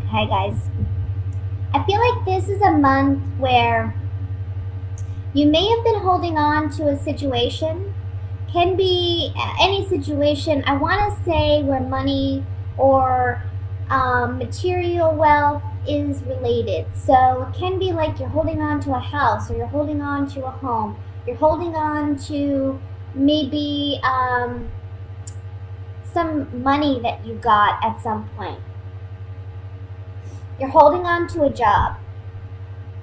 Okay, guys. I feel like this is a month where you may have been holding on to a situation. Can be any situation. I want to say where money or material wealth is related. So it can be like you're holding on to a house, or you're holding on to a home. You're holding on to maybe some money that you got at some point. You're holding on to a job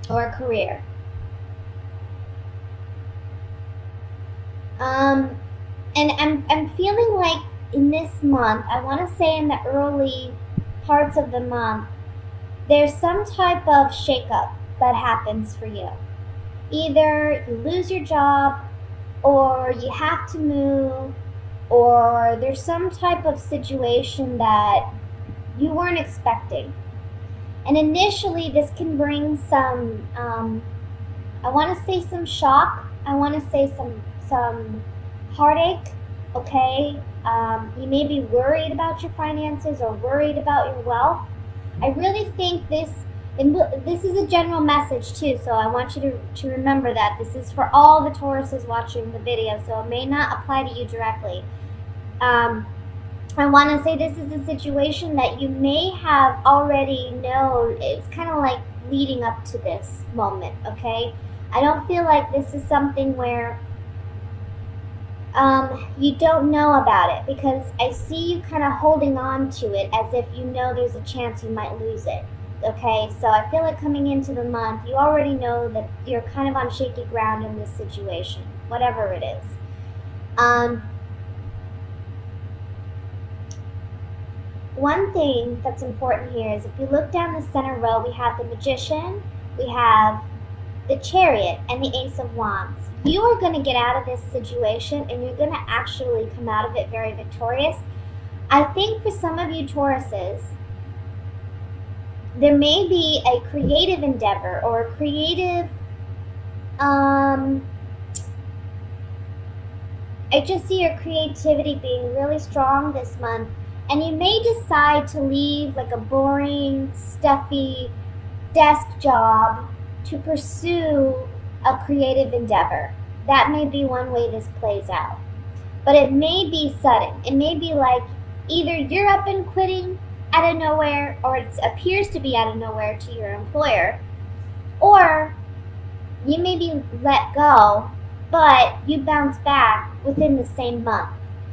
or a career. Um, and I'm feeling like in this month, I want to say in the early parts of the month, there's some type of shakeup that happens for you. Either you lose your job, or you have to move, or there's some type of situation that you weren't expecting. And initially, this can bring some, I want to say some shock. I want to say some heartache. Okay, you may be worried about your finances or worried about your wealth. I really think this, and this is a general message too, so I want you to remember that this is for all the Tauruses watching the video, so it may not apply to you directly. I want to say this is a situation that you may have already known. It's kind of like leading up to this moment, okay? I don't feel like this is something where you don't know about it, because I see you kind of holding on to it as if you know there's a chance you might lose it. Okay, so I feel like coming into the month, you already know that you're kind of on shaky ground in this situation, whatever it is. One thing that's important here is if you look down the center row, we have the Magician, we have the Chariot, and the Ace of Wands. You are going to get out of this situation, and you're going to actually come out of it very victorious. I think for some of you Tauruses, there may be a creative endeavor or a creative, I just see your creativity being really strong this month, and you may decide to leave like a boring, stuffy desk job to pursue a creative endeavor. That may be one way this plays out. But it may be sudden. It may be like either you're up and quitting out of nowhere, or it appears to be out of nowhere to your employer, or you may be let go, but you bounce back within the same month,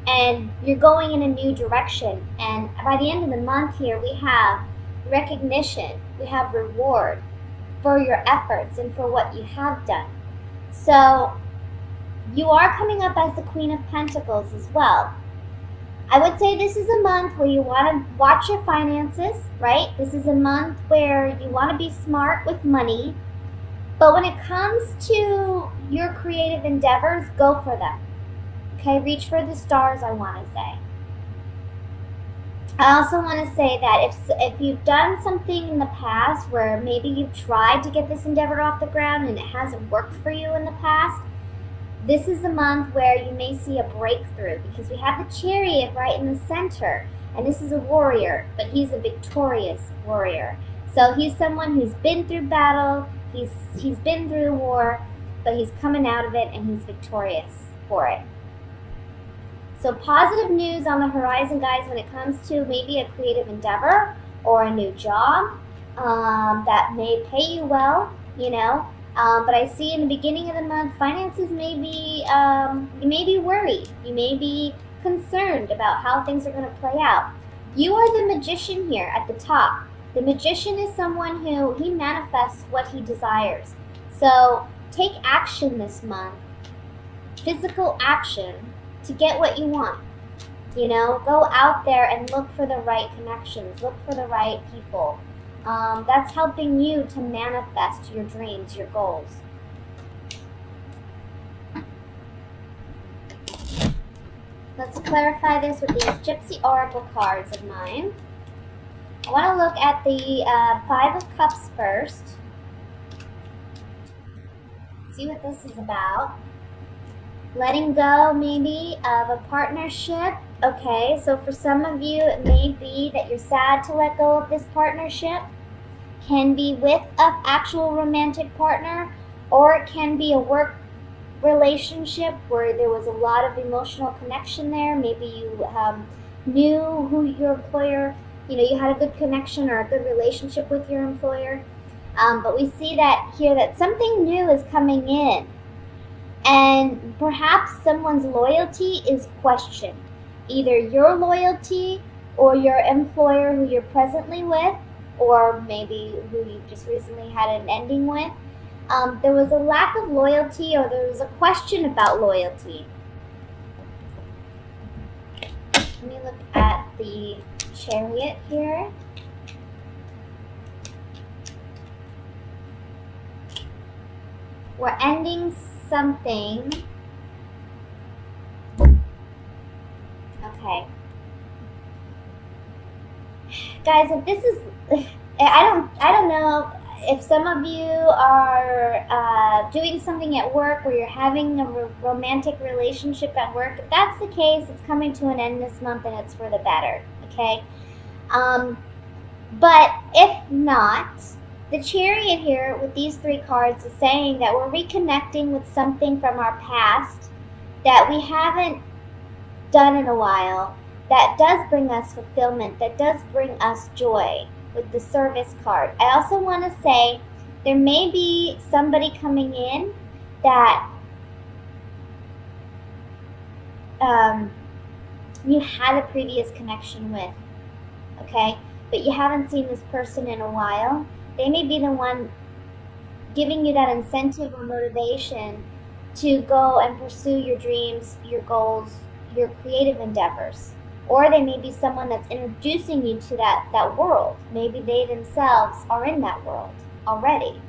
and you're going in a new direction. And by the end of the month here, we have recognition, we have reward for your efforts and for what you have done. So you are coming up as the Queen of Pentacles as well. I would say this is a month where you want to watch your finances, right? This is a month where you want to be smart with money. But when it comes to your creative endeavors, go for them. Okay, reach for the stars, I want to say. I also want to say that if you've done something in the past where maybe you've tried to get this endeavor off the ground and it hasn't worked for you in the past, this is the month where you may see a breakthrough, because we have the Chariot right in the center, and this is a warrior, but he's a victorious warrior. So he's someone who's been through battle, he's been through war, but he's coming out of it and he's victorious for it. So positive news on the horizon, guys, when it comes to maybe a creative endeavor or a new job that may pay you well, but I see in the beginning of the month, finances may be, you may be worried. You may be concerned about how things are going to play out. You are the Magician here at the top. The Magician is someone who, he manifests what he desires. So take action this month, physical action, to get what you want. Go out there and look for the right connections, look for the right people. That's helping you to manifest your dreams, your goals. Let's clarify this with these Gypsy Oracle cards of mine. I want to look at the Five of Cups first. See what this is about. Letting go, maybe, of a partnership Okay, so for some of you, it may be that you're sad to let go of this partnership. Can be with an actual romantic partner, or it can be a work relationship where there was a lot of emotional connection there. Maybe you knew who your employer, you had a good connection or a good relationship with your employer. But we see that here that something new is coming in, and perhaps someone's loyalty is questioned. Either your loyalty or your employer who you're presently with, or maybe who you just recently had an ending with. There was a lack of loyalty, or there was a question about loyalty. Let me look at the Chariot here. We're ending something. Okay. Guys, if this is, I don't know if some of you are doing something at work where you're having a romantic relationship at work. If that's the case, it's coming to an end this month and it's for the better, okay? But if not, the Chariot here with these 3 cards is saying that we're reconnecting with something from our past that we haven't done in a while, that does bring us fulfillment, that does bring us joy with the Service card. I also want to say there may be somebody coming in that you had a previous connection with, okay? But you haven't seen this person in a while. They may be the one giving you that incentive or motivation to go and pursue your dreams, your goals, your creative endeavors. Or they may be someone that's introducing you to that world. Maybe they themselves are in that world already.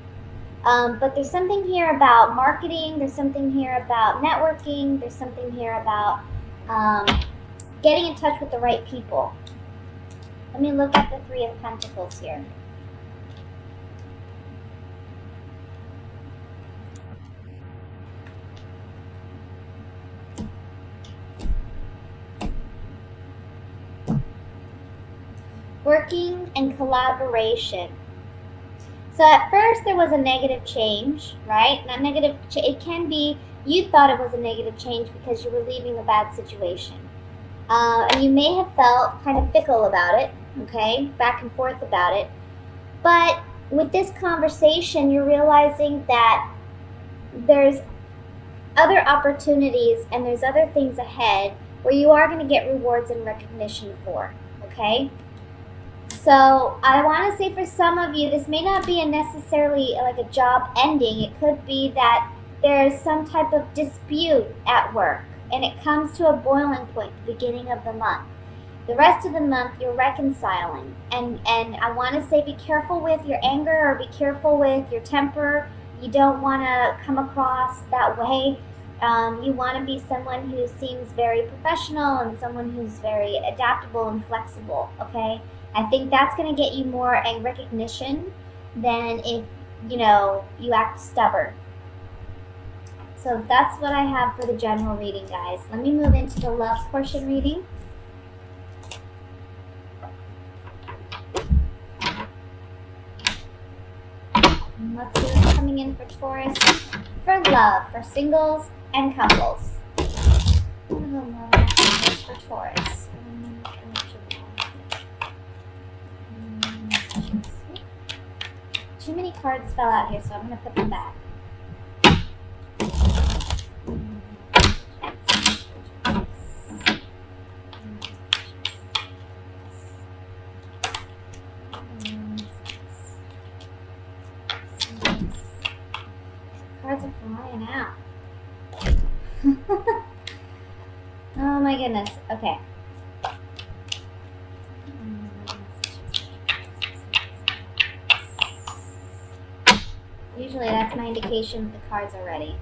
But there's something here about marketing. There's something here about networking. There's something here about getting in touch with the right people. Let me look at the 3 of Pentacles here. Working and collaboration. So at first there was a negative change, right? That negative, it can be you thought it was a negative change because you were leaving a bad situation. And you may have felt kind of fickle about it, okay? Back and forth about it. But with this conversation, you're realizing that there's other opportunities and there's other things ahead where you are going to get rewards and recognition for, okay? So I want to say for some of you, this may not be necessarily like a job ending. It could be that there's some type of dispute at work and it comes to a boiling point at the beginning of the month. The rest of the month, you're reconciling. And I want to say be careful with your anger or be careful with your temper. You don't want to come across that way. You want to be someone who seems very professional and someone who's very adaptable and flexible, okay? I think that's going to get you more a recognition than if, you act stubborn. So that's what I have for the general reading, guys. Let me move into the love portion reading. And let's see what's coming in for Taurus, for love, for singles and couples. For Taurus. Too many cards fell out here, so I'm going to put them back. Cards are flying out. Oh my goodness. Okay. Usually that's my indication that the cards are ready.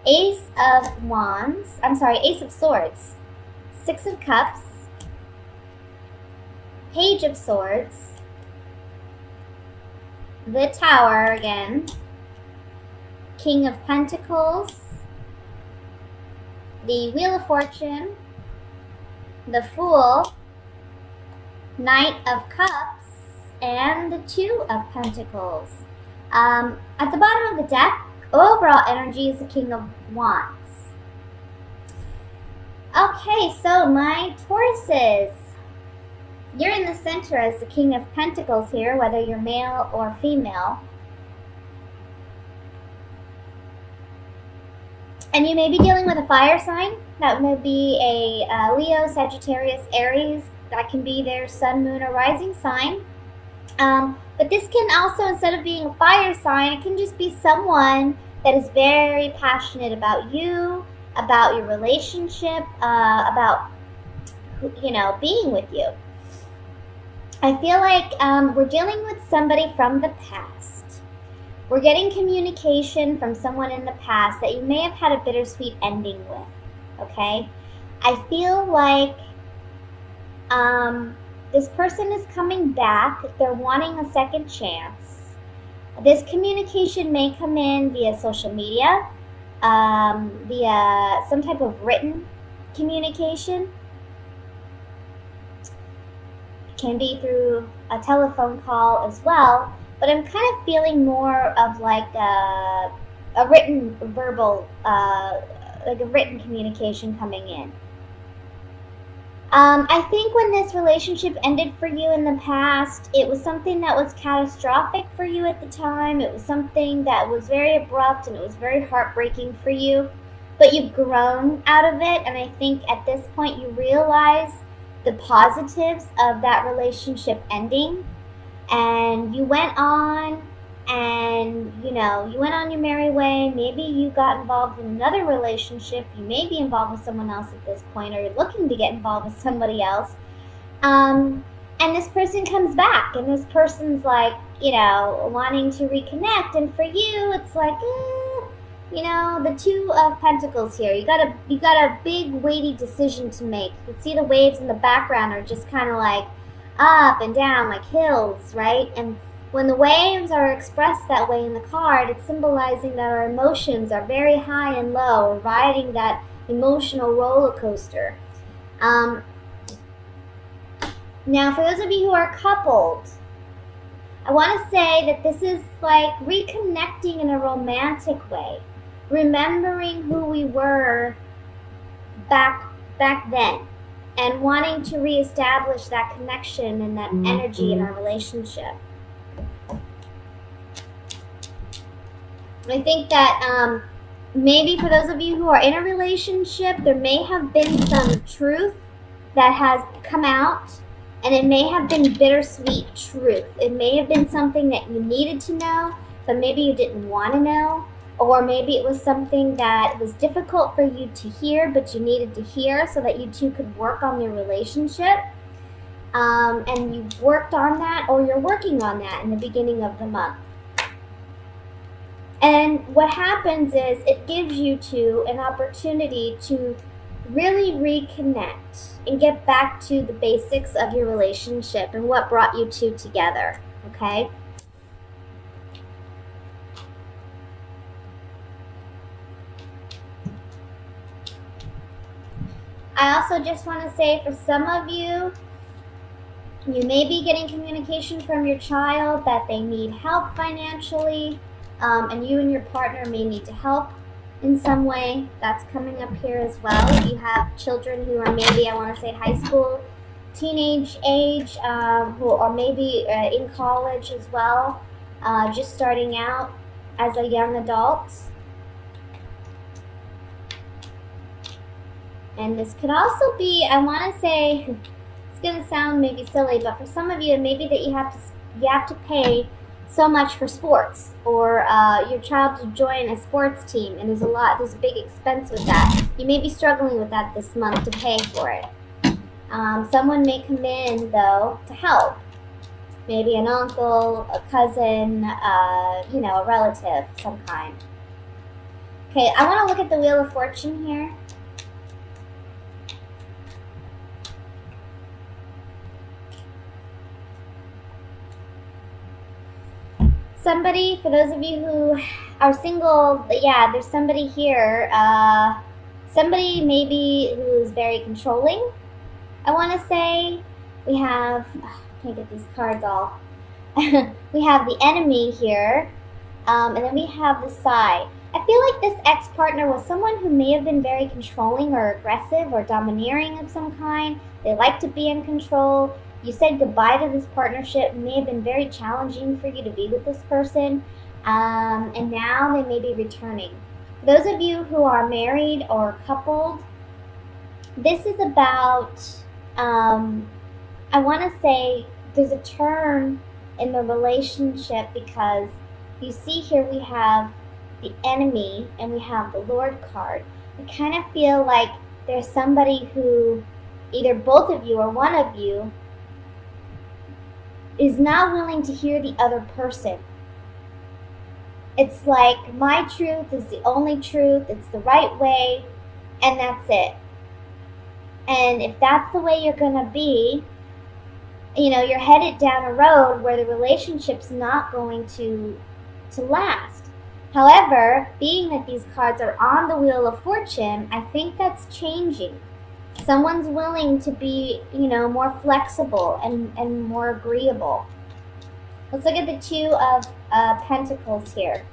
Ace of Wands. I'm sorry, Ace of Swords. 6 of Cups. Page of Swords. The Tower again. King of Pentacles. the Wheel of Fortune, the Fool, Knight of Cups, and the Two of Pentacles. At the bottom of the deck, overall energy is the King of Wands. Okay, so my Tauruses, you're in the center as the King of Pentacles here, whether you're male or female. And you may be dealing with a fire sign. That may be a Leo, Sagittarius, Aries. That can be their sun, moon, or rising sign. But this can also, instead of being a fire sign, it can just be someone that is very passionate about you, about your relationship, about, being with you. I feel like we're dealing with somebody from the past. We're getting communication from someone in the past that you may have had a bittersweet ending with, okay? I feel like this person is coming back. They're wanting a second chance. This communication may come in via social media, via some type of written communication. It can be through a telephone call as well, but I'm kind of feeling more of like a written verbal, like a written communication coming in. I think when this relationship ended for you in the past, it was something that was catastrophic for you at the time. It was something that was very abrupt and it was very heartbreaking for you. But you've grown out of it, and I think at this point you realize the positives of that relationship ending. And you went on and, you went on your merry way. Maybe you got involved in another relationship. You may be involved with someone else at this point, or you're looking to get involved with somebody else. And this person comes back, and this person's like, wanting to reconnect. And for you, it's like, the Two of Pentacles here. You got a big weighty decision to make. You can see the waves in the background are just kind of like up and down, like hills, right? And when the waves are expressed that way in the card, it's symbolizing that our emotions are very high and low. We're riding that emotional roller coaster. Now, for those of you who are coupled, I want to say that this is like reconnecting in a romantic way, remembering who we were back then, and wanting to reestablish that connection and that energy in our relationship. I think that maybe for those of you who are in a relationship, there may have been some truth that has come out, and it may have been bittersweet truth. It may have been something that you needed to know, but maybe you didn't want to know, or maybe it was something that was difficult for you to hear, but you needed to hear so that you two could work on your relationship. And you've worked on that, or you're working on that in the beginning of the month. And what happens is it gives you two an opportunity to really reconnect and get back to the basics of your relationship and what brought you two together, okay? I also just want to say, for some of you, you may be getting communication from your child that they need help financially, and you and your partner may need to help in some way. That's coming up here as well. If you have children who are maybe, I want to say, high school, teenage age, or maybe in college as well, just starting out as a young adult. And this could also be, I want to say, it's going to sound maybe silly, but for some of you, maybe that you have to pay so much for sports, or your child to join a sports team, and there's a big expense with that. You may be struggling with that this month to pay for it. Someone may come in, though, to help. Maybe an uncle, a cousin, a relative of some kind. Okay, I want to look at the Wheel of Fortune here. Somebody, for those of you who are single, yeah, there's somebody here, somebody maybe who's very controlling, I want to say. We have, can't get these cards all. We have the enemy here, and then we have the side. I feel like this ex-partner was someone who may have been very controlling or aggressive or domineering of some kind. They like to be in control. You said goodbye to this partnership. It may have been very challenging for you to be with this person, and now they may be returning. For those of you who are married or coupled, this is about, I want to say there's a turn in the relationship, because you see here we have the enemy and we have the Lord card. I kind of feel like there's somebody who, either both of you or one of you, is not willing to hear the other person. It's like, my truth is the only truth, it's the right way, and that's it. And if that's the way you're going to be, you're headed down a road where the relationship's not going to last. However, being that these cards are on the Wheel of Fortune, I think that's changing. Someone's willing to be, more flexible and more agreeable. Let's look at the Two of Pentacles here.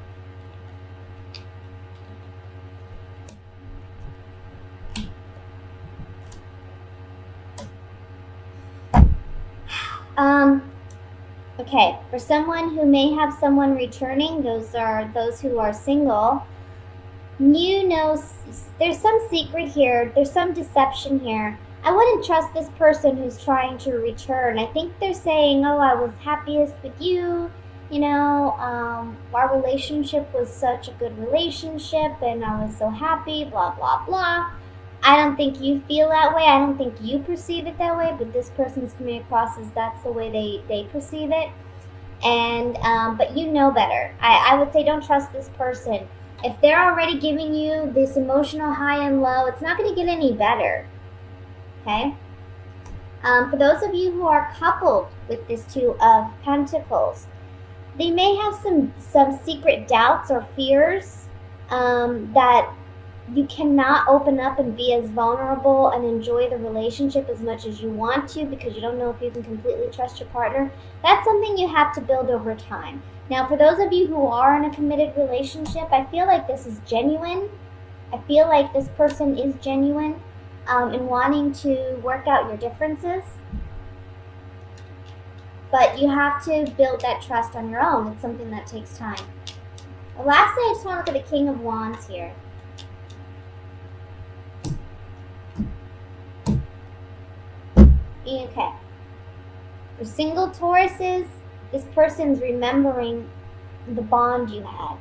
Okay, for someone who may have someone returning, those are those who are single, there's some secret here, there's some deception here. I wouldn't trust this person who's trying to return. I think they're saying, oh, I was happiest with you, our relationship was such a good relationship and I was so happy, blah, blah, blah. I don't think you feel that way. I don't think you perceive it that way, but this person's coming across as that's the way they perceive it. And but you know better. I would say don't trust this person. If they're already giving you this emotional high and low, it's not going to get any better. Okay? For those of you who are coupled with this Two of Pentacles, they may have some secret doubts or fears that you cannot open up and be as vulnerable and enjoy the relationship as much as you want to, because you don't know if you can completely trust your partner. That's something you have to build over time. Now, for those of you who are in a committed relationship, I feel like this is genuine. I feel like this person is genuine in wanting to work out your differences. But you have to build that trust on your own. It's something that takes time. Lastly, I just want to look at the King of Wands here. Okay. For single Tauruses, this person's remembering the bond you had.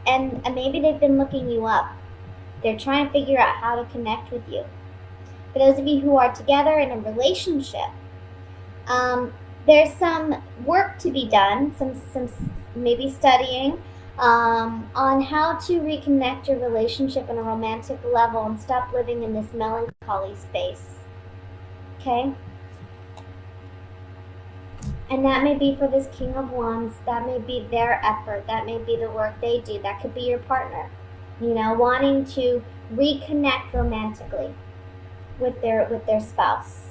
And maybe they've been looking you up. They're trying to figure out how to connect with you. For those of you who are together in a relationship, there's some work to be done, some maybe studying on how to reconnect your relationship on a romantic level and stop living in this melancholy space. Okay? And that may be for this King of Wands. That may be their effort. That may be the work they do. That could be your partner, wanting to reconnect romantically with their spouse.